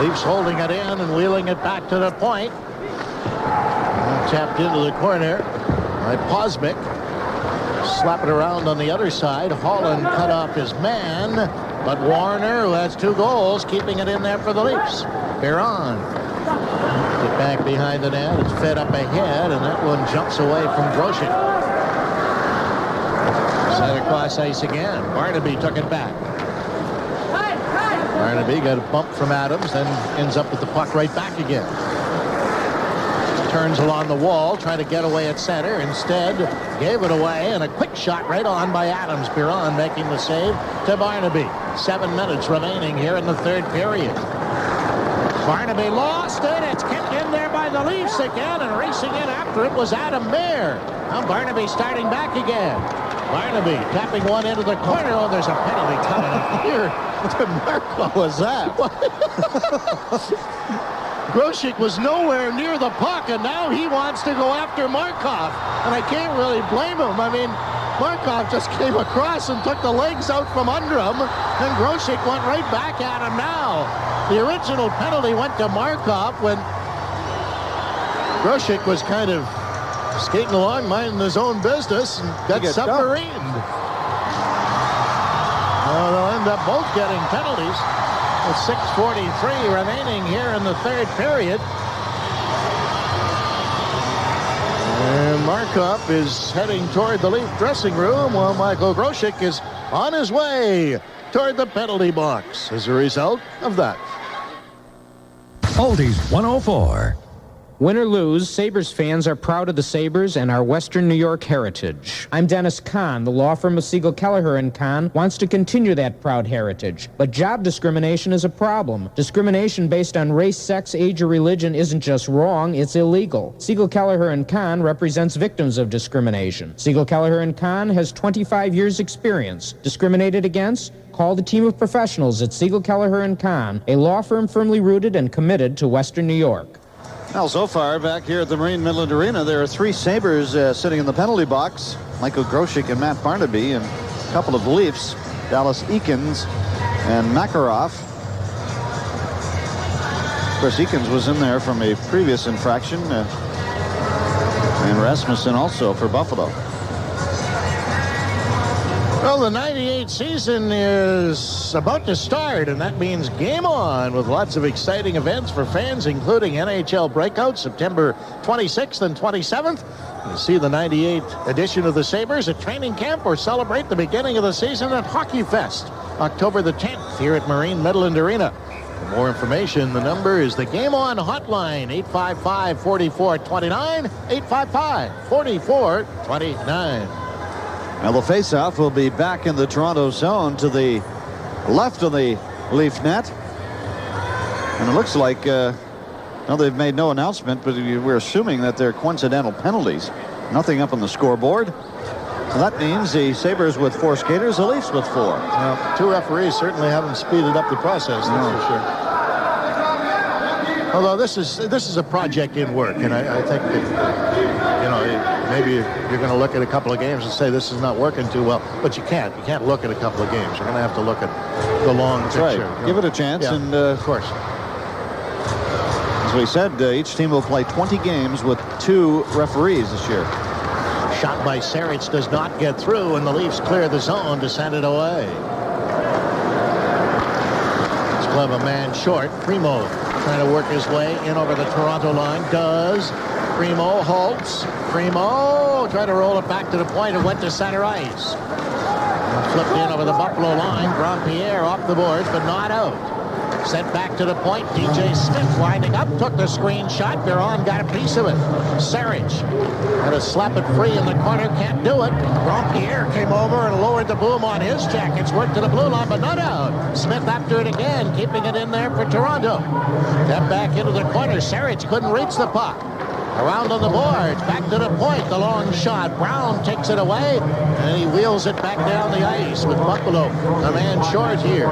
Leafs holding it in and wheeling it back to the point. Tapped into the corner by Posmic. Slap it around on the other side. Holland cut off his man, but Warner, who has 2 goals, keeping it in there for the Leafs. Perron. Get back behind the net. It's fed up ahead, and that one jumps away from Grosek. Center cross ice again. Barnaby took it back. Barnaby got a bump from Adams, then ends up with the puck right back again. Turns along the wall, trying to get away at center. Instead, gave it away, and a quick shot right on by Adams. Perron making the save to Barnaby. 7 minutes remaining here in the third period. Barnaby lost it. It's kicked in there by the Leafs again, and racing in after it was Adam Mayer. Now Barnaby starting back again. Barnaby tapping one into the corner. Oh, there's a penalty coming up here. What was that? Grosek was nowhere near the puck, and now he wants to go after Markov. And I can't really blame him. I mean, Markov just came across and took the legs out from under him, and Grosek went right back at him now. The original penalty went to Markov when Grosek was kind of skating along, minding his own business, and got submarined. Well, they'll end up both getting penalties. With 6:43 remaining here in the third period. And Markov is heading toward the Leaf dressing room while Michael Grosek is on his way toward the penalty box as a result of that. Oldies 104. Win or lose, Sabres fans are proud of the Sabres and our Western New York heritage. I'm Dennis Kahn. The law firm of Siegel, Kelleher & Kahn wants to continue that proud heritage. But job discrimination is a problem. Discrimination based on race, sex, age, or religion isn't just wrong, it's illegal. Siegel, Kelleher & Kahn represents victims of discrimination. Siegel, Kelleher & Kahn has 25 years' experience. Discriminated against? Call the team of professionals at Siegel, Kelleher & Kahn, a law firm firmly rooted and committed to Western New York. Well, so far, back here at the Marine Midland Arena, there are 3 Sabres sitting in the penalty box. Michael Grosek and Matt Barnaby, and a couple of Leafs, Dallas Eakins and Makarov. Of course, Eakins was in there from a previous infraction, and Rasmussen also for Buffalo. Well, the 98 season is about to start, and that means game on with lots of exciting events for fans, including NHL Breakout September 26th and 27th. You see the 98 edition of the Sabres at training camp or celebrate the beginning of the season at Hockey Fest, October the 10th here at Marine Midland Arena. For more information, the number is the Game On hotline, 855-4429, 855-4429. Now the faceoff will be back in the Toronto zone to the left of the Leaf net. And it looks like, well, they've made no announcement, but we're assuming that they're coincidental penalties. Nothing up on the scoreboard. So that means the Sabres with 4 skaters, the Leafs with 4. Well, 2 referees certainly haven't speeded up the process, that's for sure. Although this is a project in work, and I think that, you know, maybe you're going to look at a couple of games and say this is not working too well, but you can't look at a couple of games. You're going to have to look at the long picture. Right. Give it a chance, yeah, and of course. As we said, each team will play 20 games with 2 referees this year. Shot by Sept does not get through, and the Leafs clear the zone to send it away. Still have a man short. Primo trying to work his way in over the Toronto line. Does. Primo halts. Primo tried to roll it back to the point. It went to center ice. Flipped in over the Buffalo line. Grandpierre off the boards, but not out. Sent back to the point. DJ Smith winding up. Took the screen shot. Perron got a piece of it. Sarich had to slap it free in the corner. Can't do it. Grandpierre came over and lowered the boom on his Jackets. Worked to the blue line, but not out. Smith after it again, keeping it in there for Toronto. Got back into the corner. Sarich couldn't reach the puck. Around on the boards, back to the point, the long shot. Brown takes it away, and he wheels it back down the ice with Buffalo, a man short here.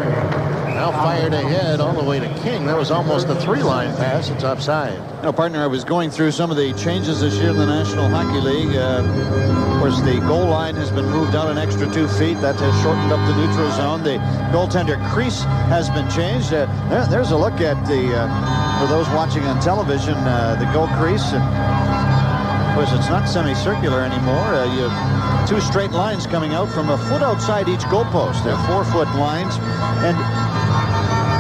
Now fired ahead all the way to King. That was almost a 3-line pass. It's offside. No, partner, I was going through some of the changes this year in the National Hockey League. Of course, the goal line has been moved out an extra 2 feet. That has shortened up the neutral zone. The goaltender crease has been changed. There's a look at for those watching on television, the goal crease. And of course, it's not semicircular anymore. You have 2 straight lines coming out from a foot outside each goalpost. They're 4-foot lines. And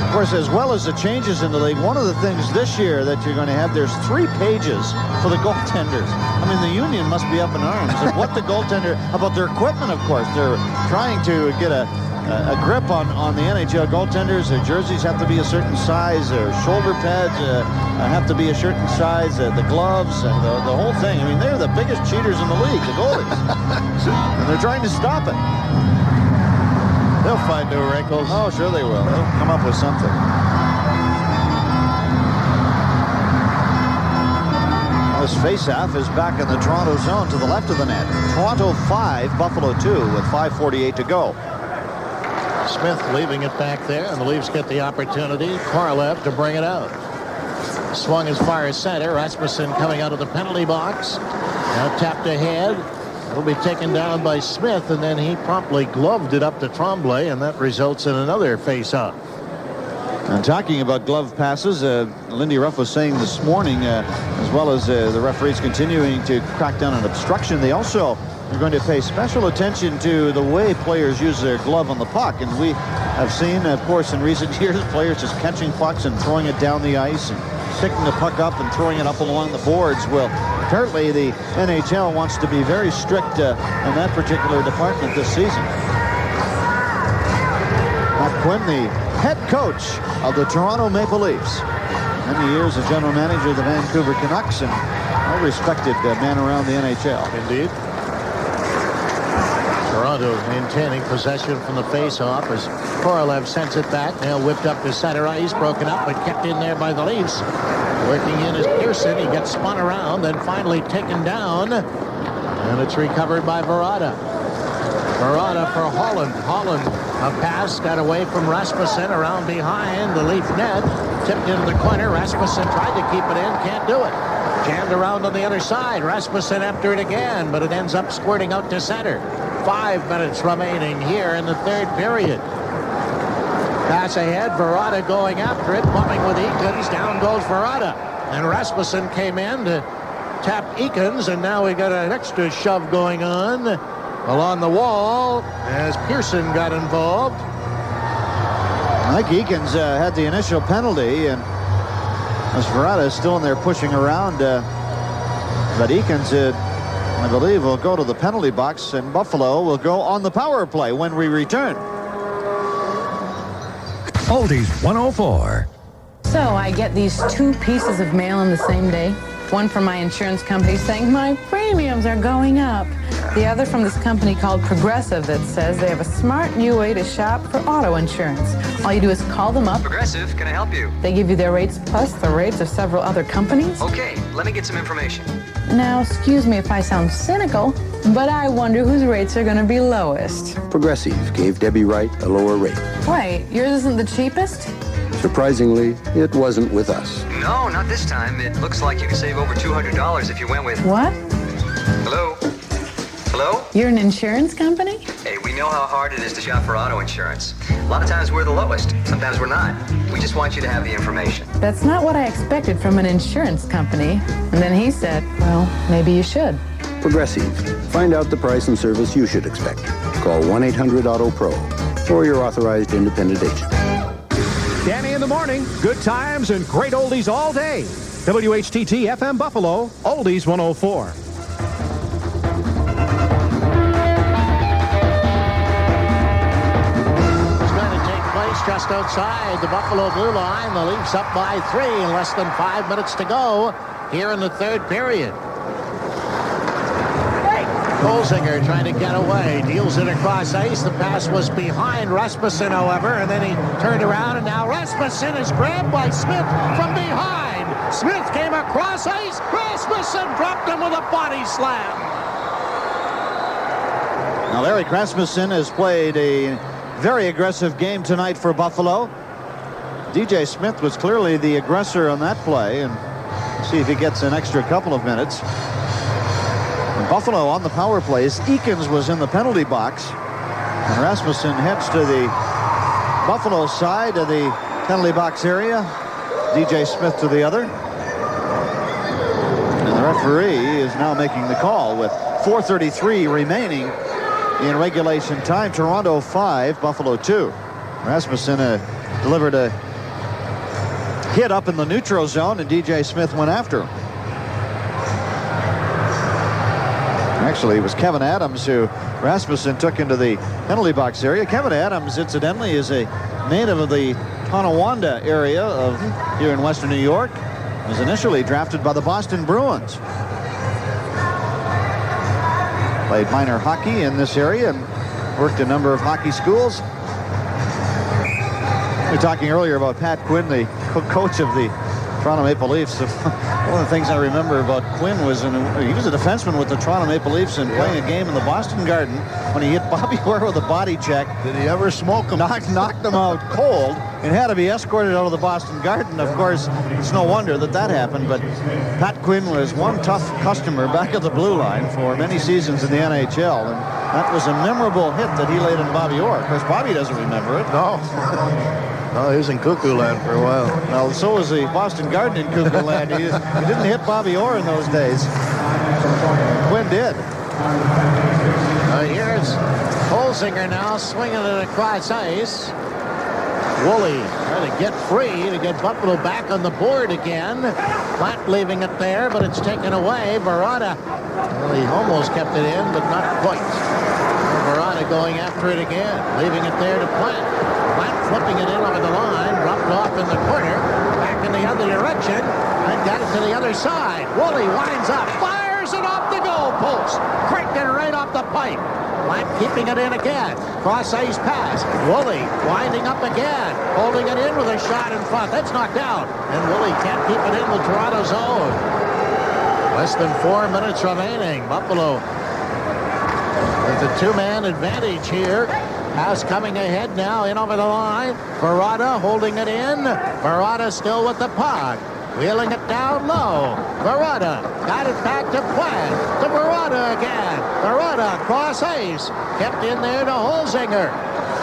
of course, as well as the changes in the league, one of the things this year that you're going to have, there's 3 pages for the goaltenders. I mean, the union must be up in arms of what the goaltender, about their equipment, of course. They're trying to get a grip on the NHL goaltenders. Their jerseys have to be a certain size. Their shoulder pads have to be a certain size. The gloves and the whole thing. I mean, they're the biggest cheaters in the league, the goalies. And they're trying to stop it. They'll find new wrinkles. Oh, sure they will. They'll come up with something. This faceoff is back in the Toronto zone to the left of the net. Toronto 5, Buffalo 2 with 5:48 to go. Smith leaving it back there, and the Leafs get the opportunity. Korolev to bring it out. Swung as far as center. Rasmussen coming out of the penalty box. Now tapped ahead. It'll be taken down by Smith, and then he promptly gloved it up to Tremblay, and that results in another face-off. And talking about glove passes, Lindy Ruff was saying this morning, as well as the referees continuing to crack down on obstruction, they also are going to pay special attention to the way players use their glove on the puck. And we have seen, of course, in recent years, players just catching pucks and throwing it down the ice and picking the puck up and throwing it up along the boards. Well, apparently the NHL wants to be very strict in that particular department this season. Matt Quinn, the head coach of the Toronto Maple Leafs. Many years as general manager of the Vancouver Canucks and a respected man around the NHL. Indeed. Toronto maintaining possession from the face-off as Korolev sends it back. Now whipped up to center ice, broken up, but kept in there by the Leafs. Working in is Pearson. He gets spun around, then finally taken down. And it's recovered by Verada. Verada for Holland. Holland, a pass, got away from Rasmussen, around behind the Leaf net. Tipped into the corner. Rasmussen tried to keep it in, can't do it. Jammed around on the other side. Rasmussen after it again, but it ends up squirting out to center. 5 minutes remaining here in the third period. Pass ahead, Verada going after it, bumping with Eakins. Down goes Verada. And Rasmussen came in to tap Eakins, and now we got an extra shove going on along the wall as Pearson got involved. I think Eakins had the initial penalty, and as Verada is still in there pushing around, but Eakins, I believe, will go to the penalty box, and Buffalo will go on the power play when we return. Oldies 104. So I get these 2 pieces of mail in the same day. One from my insurance company saying my premiums are going up. The other from this company called Progressive that says they have a smart new way to shop for auto insurance. All you do is call them up. Progressive, can I help you? They give you their rates plus the rates of several other companies. Okay, let me get some information. Now, excuse me if I sound cynical, but I wonder whose rates are going to be lowest. Progressive gave Debbie Wright a lower rate. Wait, yours isn't the cheapest? Surprisingly, it wasn't with us. No, not this time. It looks like you could save over $200 if you went with... What? Hello? Hello? You're an insurance company? Hey, we know how hard it is to shop for auto insurance. A lot of times we're the lowest. Sometimes we're not. We just want you to have the information. That's not what I expected from an insurance company. And then he said, well, maybe you should. Progressive. Find out the price and service you should expect. Call 1-800-AUTO-PRO or your authorized independent agent. Danny in the morning. Good times and great oldies all day. WHTT-FM Buffalo, Oldies 104. Just outside the Buffalo blue line. The Leafs up by 3 in less than 5 minutes to go here in the third period. Kolzinger trying to get away, deals it across ice. The pass was behind Rasmussen, however, and then he turned around, and now Rasmussen is grabbed by Smith from behind. Smith came across ice. Rasmussen dropped him with a body slam. Now, Eric Rasmussen has played a very aggressive game tonight for Buffalo. DJ Smith was clearly the aggressor on that play, and see if he gets an extra couple of minutes. And Buffalo on the power plays. Eakins was in the penalty box, and Rasmussen heads to the Buffalo side of the penalty box area. DJ Smith to the other. And the referee is now making the call with 4:33 remaining in regulation time. Toronto 5, Buffalo 2. Rasmussen delivered a hit up in the neutral zone, and DJ Smith went after him. Actually, it was Kevin Adams who Rasmussen took into the penalty box area. Kevin Adams, incidentally, is a native of the Tonawanda area of here in Western New York. Was initially drafted by the Boston Bruins. Played minor hockey in this area and worked a number of hockey schools. We were talking earlier about Pat Quinn, the coach of the Toronto Maple Leafs. One of the things I remember about Quinn was he was a defenseman with the Toronto Maple Leafs and playing a game in the Boston Garden when he hit Bobby Orr with a body check. Did he ever smoke him? Knocked him out cold and had to be escorted out of the Boston Garden. Of course, it's no wonder that happened, but Pat Quinn was one tough customer back at the blue line for many seasons in the NHL, and that was a memorable hit that he laid on Bobby Orr. Of course, Bobby doesn't remember it. No. No, he was in Cuckoo Land for a while. Well, so was the Boston Garden in Cuckoo Land. He didn't hit Bobby Orr in those days. Quinn did. Here's Holzinger now swinging it across ice. Woolley trying to get free to get Buffalo back on the board again. Platt leaving it there, but it's taken away. Verada, well, he almost kept it in, but not quite. Verada going after it again, leaving it there to Platt. Platt flipping it in over the line, dropped off in the corner, back in the other direction, and got it to the other side. Woolley winds up, fires it off the goal post, cranking right off the pipe. Platt keeping it in again. Cross ice pass. Woolley winding up again. Holding it in with a shot in front. That's knocked out. And Woolley can't keep it in the Toronto zone. Less than 4 minutes remaining. Buffalo with the two-man advantage here. Pass coming ahead now in over the line. Verada holding it in. Verada still with the puck. Wheeling it down low. Verada got it back to Platt. To Verada again. Verada cross ice. Kept in there to Holzinger.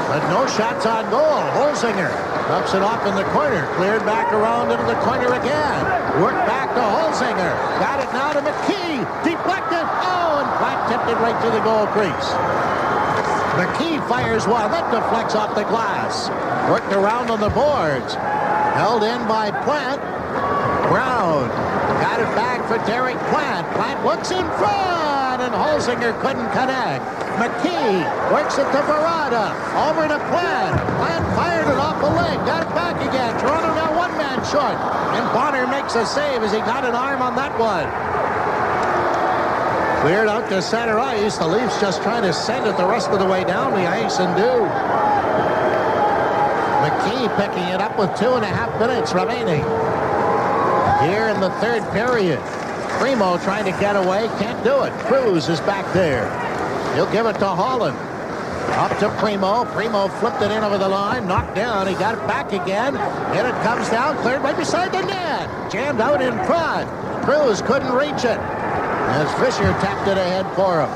But no shots on goal. Holzinger drops it off in the corner. Cleared back around into the corner again. Worked back to Holzinger. Got it now to McKee. Deflected. Oh, and Platt tipped it right to the goal crease. McKee fires one. That deflects off the glass. Worked around on the boards. Held in by Platt. Brown got it back for Derek Platt. Platt looks in front, and Holzinger couldn't connect. McKee works it to Verada. Over to Platt. Platt fired it off the leg. Got it back again. Toronto now one man short. And Bonner makes a save as he got an arm on that one. Cleared out to center ice. The Leafs just trying to send it the rest of the way down the ice and do. McKee picking it up with 2.5 minutes remaining. Here in the third period. Primo trying to get away. Can't do it. Cruz is back there. He'll give it to Holland. Up to Primo. Primo flipped it in over the line. Knocked down. He got it back again. And it comes down. Cleared right beside the net. Jammed out in front. Cruz couldn't reach it. As Fisher tapped it ahead for him.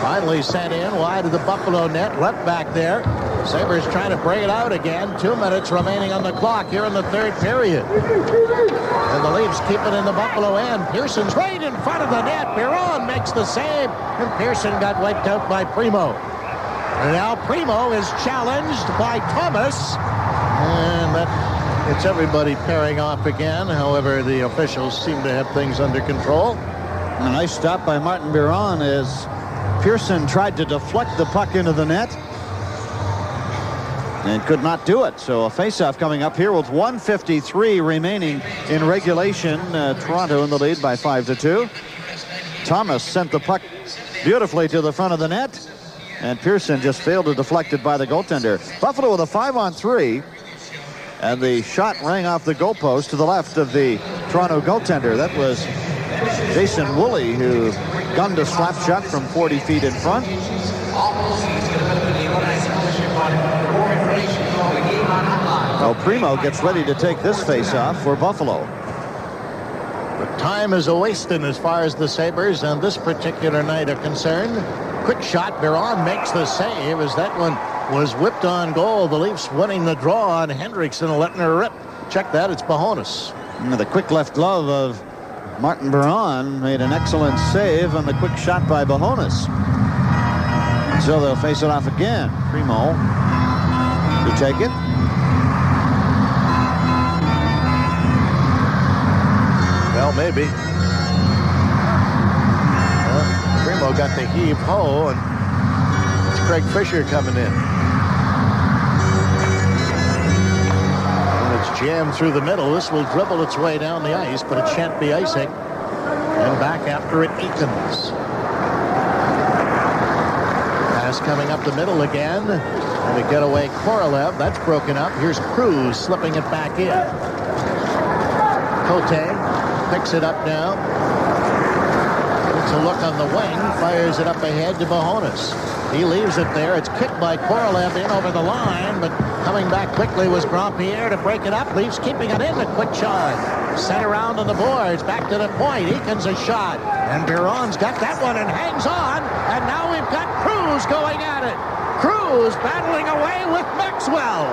Finally sent in wide of the Buffalo net. Left back there. Sabres trying to break it out again. 2 minutes remaining on the clock here in the third period. And the Leafs keep it in the Buffalo end. Pearson's right in front of the net. Biron makes the save. And Pearson got wiped out by Primo. And now Primo is challenged by Thomas. And that gets everybody pairing off again. However, the officials seem to have things under control. A nice stop by Martin Biron as Pearson tried to deflect the puck into the net and could not do it. So a face-off coming up here with 1:53 remaining in regulation. Toronto in the lead by 5-2. Thomas sent the puck beautifully to the front of the net, and Pearson just failed to deflect it by the goaltender. Buffalo with a 5-on-3, and the shot rang off the goalpost to the left of the Toronto goaltender. That was Jason Woolley, who gunned a slap shot from 40 feet in front. Well, Primo gets ready to take this face-off for Buffalo. But time is a-wasting as far as the Sabres on this particular night are concerned. Quick shot. Biron makes the save as that one was whipped on goal. The Leafs winning the draw on Hendrickson and letting her rip. Check that. It's Bahonis. The quick left glove of Martin Biron made an excellent save on the quick shot by Bahonis. So they'll face it off again. Primo to take it. Well, maybe. Well, Primo got the heave-ho, and it's Craig Fisher coming in. And it's jammed through the middle. This will dribble its way down the ice, but it shan't be icing. And back after it, Eakins. Pass coming up the middle again. And to get away Korolev. That's broken up. Here's Cruz slipping it back in. Cote picks it up now. Takes a look on the wing. Fires it up ahead to Bahonis. He leaves it there. It's kicked by Korolev in over the line, but coming back quickly was Grandpierre to break it up. Leafs keeping it in. A quick shot. Sent around on the boards. Back to the point. Eakins a shot. And Biron's got that one and hangs on. And now we've got Cruz going at it. Cruz battling away with Maxwell.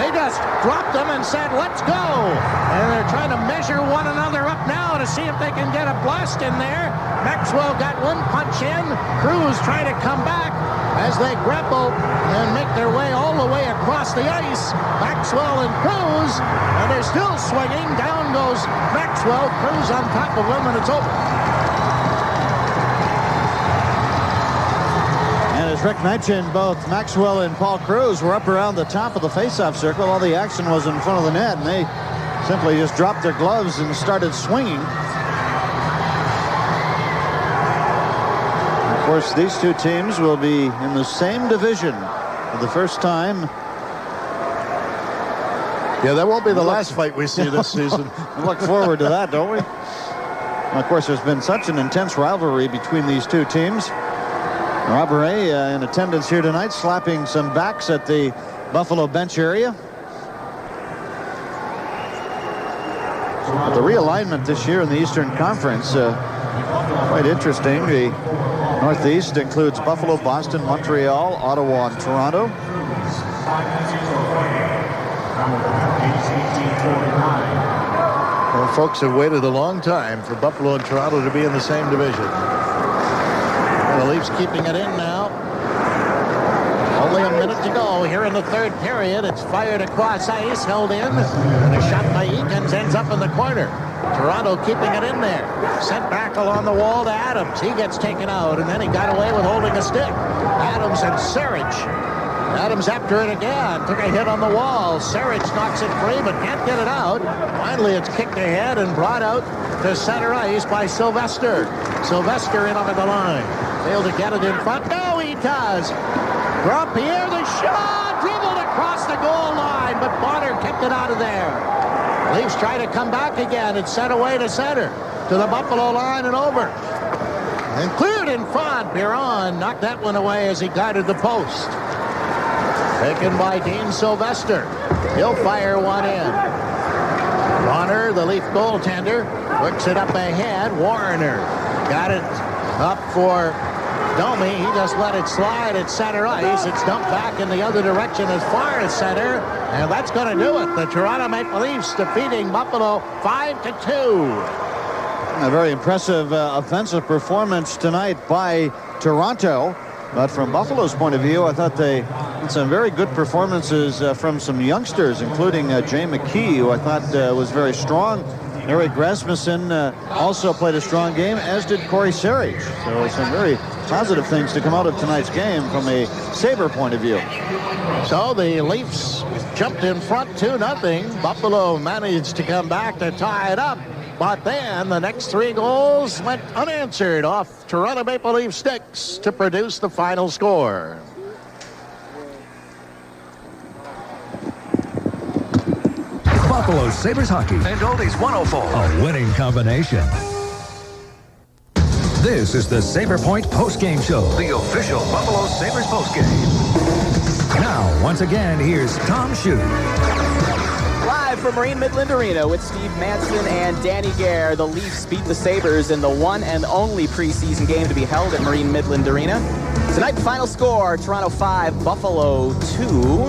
They just dropped them and said, let's go. And they're trying to measure one another up now to see if they can get a blast in there. Maxwell got one punch in. Cruz trying to come back as they grapple and make their way all the way across the ice. Maxwell and Cruz, and they're still swinging. Down goes Maxwell. Cruz on top of him, and it's over. As Rick mentioned, both Maxwell and Paul Cruz were up around the top of the faceoff circle. All the action was in front of the net, and they simply just dropped their gloves and started swinging. Of course, these two teams will be in the same division for the first time. Yeah, that won't be the last fight we see this season. We look forward to that, don't we? Well, of course, there's been such an intense rivalry between these two teams. Robert in attendance here tonight, slapping some backs at the Buffalo bench area. The realignment this year in the Eastern Conference, quite interesting. The Northeast includes Buffalo, Boston, Montreal, Ottawa, and Toronto. Well, folks have waited a long time for Buffalo and Toronto to be in the same division. The Leafs keeping it in now. Only a minute to go here in the third period. It's fired across ice, held in, and a shot by Eakins ends up in the corner. Toronto keeping it in there. Sent back along the wall to Adams. He gets taken out, and then he got away with holding a stick. Adams and Serich. Adams after it again. Took a hit on the wall. Serich knocks it free, but can't get it out. Finally, it's kicked ahead and brought out to center ice by Sylvester. Sylvester in over the line. Failed to get it in front. No, he does. Grandpierre, the shot, dribbled across the goal line, but Bonner kept it out of there. Leafs try to come back again. It's sent away to center, to the Buffalo line and over. And cleared in front. Biron knocked that one away as he guided the post. Taken by Dean Sylvester. He'll fire one in. Bonner, the Leaf goaltender, works it up ahead. Warner got it up for Domi. He just let it slide at center ice. It's dumped back in the other direction as far as center, and that's going to do it. The Toronto Maple Leafs defeating Buffalo 5-2. A very impressive offensive performance tonight by Toronto. But from Buffalo's point of view, I thought they had some very good performances from some youngsters, including Jay McKee, who I thought was very strong. Eric Rasmussen also played a strong game, as did Corey Serich. So some very positive things to come out of tonight's game from a Sabre point of view. So the Leafs jumped in front 2-0. Buffalo managed to come back to tie it up. But then the next three goals went unanswered off Toronto Maple Leaf sticks to produce the final score. Buffalo Sabres hockey And Oldies 104. a winning combination. This is the Sabre Point postgame show. The official Buffalo Sabres postgame. Now, once again, here's Tom Schuh. from Marine Midland Arena with Steve Madsen and Danny Gare. The Leafs beat the Sabres in the one and only preseason game to be held at Marine Midland Arena. Tonight, the final score, Toronto 5, Buffalo 2.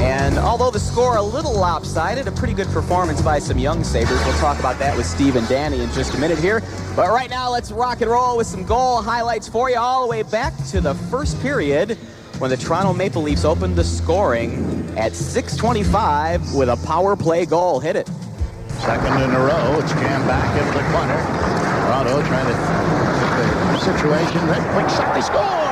And although the score a little lopsided, a pretty good performance by some young Sabres. We'll talk about that with Steve and Danny in just a minute here. But right now, let's rock and roll with some goal highlights for you all the way back to the first period when the Toronto Maple Leafs opened the scoring at 6:25 with a power play goal. Hit it. Second in a row. It's jammed back into the corner. Toronto trying to get the situation. Then quick shot. They score!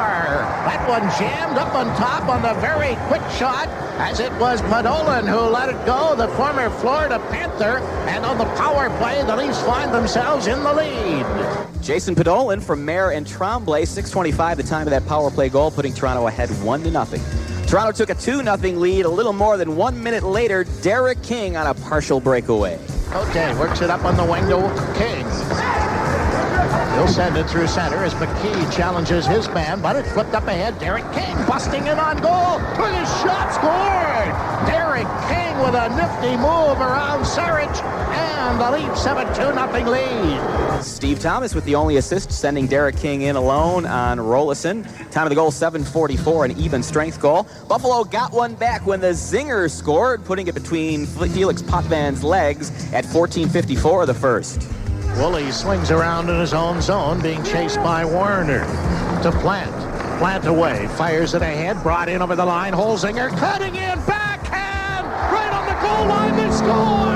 That one jammed up on top on the very quick shot, as it was Podolin who let it go, the former Florida Panther. And on the power play, the Leafs find themselves in the lead. Jason Podolin from Mare and Tremblay, 6:25 the time of that power play goal, putting Toronto ahead 1-0. Toronto took a 2-0 lead a little more than 1 minute later. Derek King on a partial breakaway. Okay, works it up on the wing to King. He'll send it through center as McKee challenges his man, but it flipped up ahead. Derek King busting in on goal. Took his shot, scored! Derek King with a nifty move around Sarich, and the Leafs have a 2-0 lead. Steve Thomas with the only assist, sending Derek King in alone on Rolison. Time of the goal, 7:44, an even strength goal. Buffalo got one back when the Zinger scored, putting it between Felix Potvin's legs at 14:54 of the first. Woolley swings around in his own zone, being chased by Warner. To Plant. Plant away, fires it ahead, brought in over the line. Holzinger cutting in, backhand, right on the goal line, they score!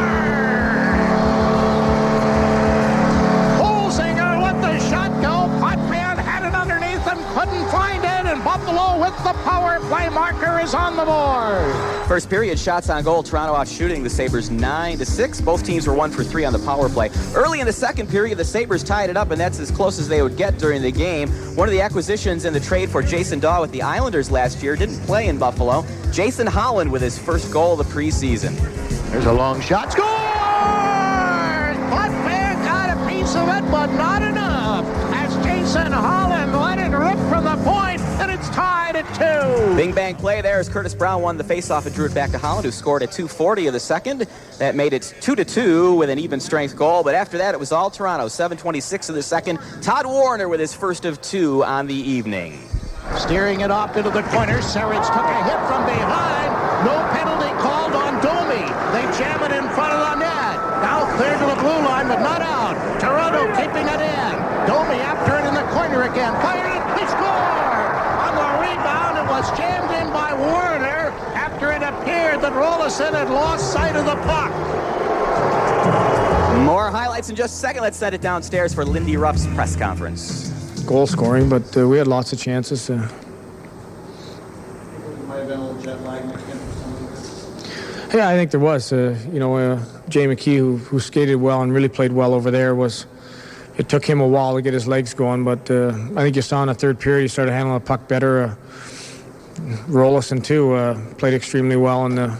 Holzinger let the shot go. Potvin had it underneath him, couldn't find it, and Buffalo with the power play marker is on the board. First period, shots on goal, Toronto out shooting the Sabres 9-6. Both teams were 1 for 3 on the power play. Early in the second period, the Sabres tied it up, and that's as close as they would get during the game. One of the acquisitions in the trade for Jason Daw with the Islanders last year didn't play in Buffalo. Jason Holland with his first goal of the preseason. There's a long shot. Score! Potvin got a piece of it, but not enough. As Jason Holland let it rip from the point, and it's tied at 2. Bing bang play there as Curtis Brown won the faceoff and drew it back to Holland, who scored at 2:40 of the second. That made it 2-2 with an even strength goal. But after that, it was all Toronto. 7:26 of the second. Todd Warner with his first of 2 on the evening. Steering it off into the corner. Sarich took a hit from behind. No penalty called on Domi. They jam it in front of the net. Now clear to the blue line, but not out. Toronto keeping it in. Domi after it in the corner again. Fired it. They score! On the rebound, it was jammed in by Warner after it appeared that Rolison had lost sight of the puck. More highlights in just a second. Let's set it downstairs for Lindy Ruff's press conference. Goal scoring, but we had lots of chances. Might have been a little jet lag again for some of this. Yeah, I think there was. Jay McKee, who skated well and really played well over there, it took him a while to get his legs going, but I think you saw in the third period he started handling the puck better. Rolison, too, played extremely well in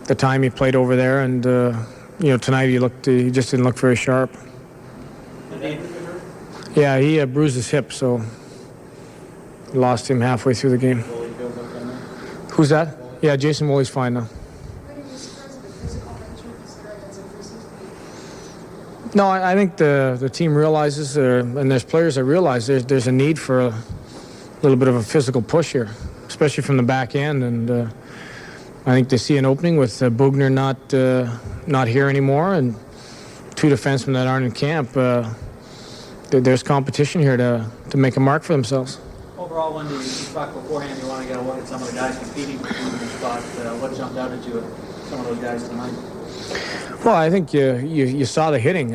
the time he played over there, and tonight he just didn't look very sharp. Yeah, he bruised his hip, so lost him halfway through the game. Who's that? Yeah, Jason Woolley's fine now. No, I think the team realizes, and there's players that realize there's a need for a little bit of a physical push here, especially from the back end. And I think they see an opening with Bugner not here anymore, and 2 defensemen that aren't in camp. There's competition here to make a mark for themselves. Overall, Wendy, you talked beforehand you want to get a look at some of the guys competing for the spot. What jumped out at you at some of those guys tonight? Well, I think you saw the hitting.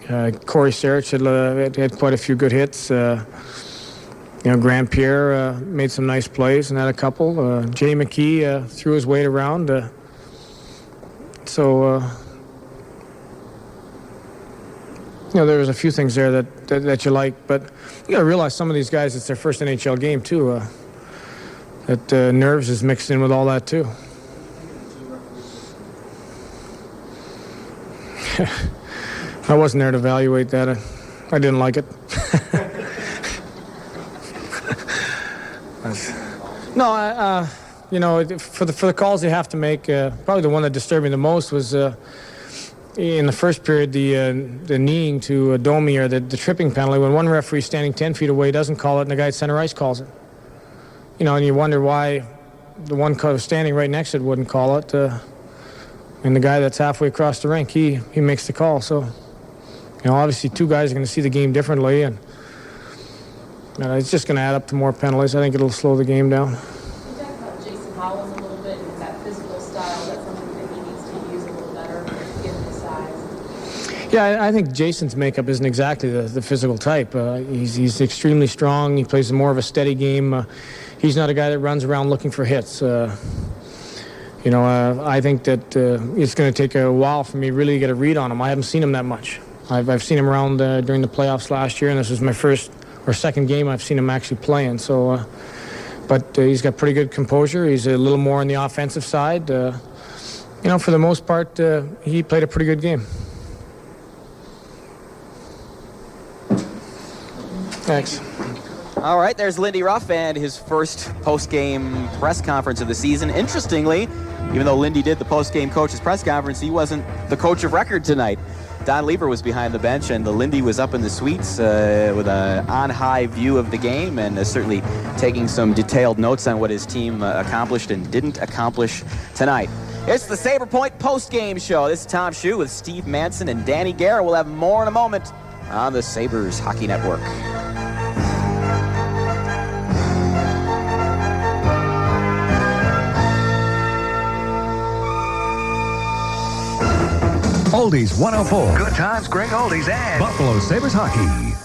Corey Sarich had quite a few good hits. Grand Pierre made some nice plays and had a couple. Jay McKee threw his weight around. There was a few things there that you like, but you got to realize some of these guys, it's their first NHL game too. That nerves is mixed in with all that too. I wasn't there to evaluate that. I didn't like it. No, You know, for the calls they have to make, probably the one that disturbed me the most was in the first period, the kneeing to Domi, or the tripping penalty, when one referee standing 10 feet away doesn't call it and the guy at center ice calls it. You know, and you wonder why the one standing right next to it wouldn't call it. And the guy that's halfway across the rink, he makes the call. So, you know, obviously two guys are going to see the game differently, and it's just going to add up to more penalties. I think it'll slow the game down. You talked about Jason Howells a little bit and that physical style. That's something that he needs to use a little better given his size. Yeah, I think Jason's makeup isn't exactly the physical type. He's extremely strong. He plays more of a steady game. He's not a guy that runs around looking for hits. You know, I think that it's going to take a while for me really to get a read on him. I haven't seen him that much. I've seen him around during the playoffs last year, and this was my first or second game I've seen him actually playing. So, but he's got pretty good composure. He's a little more on the offensive side. You know, for the most part, he played a pretty good game. Thanks. All right, there's Lindy Ruff and his first post-game press conference of the season. Interestingly, even though Lindy did the post-game coach's press conference, he wasn't the coach of record tonight. Don Lever was behind the bench, and Lindy was up in the suites with an on-high view of the game, and certainly taking some detailed notes on what his team accomplished and didn't accomplish tonight. It's the Sabre Point post-game show. This is Tom Schuh with Steve Manson and Danny Gare. We'll have more in a moment on the Sabres Hockey Network. Oldies 104. Good times, great oldies, and Buffalo Sabres hockey.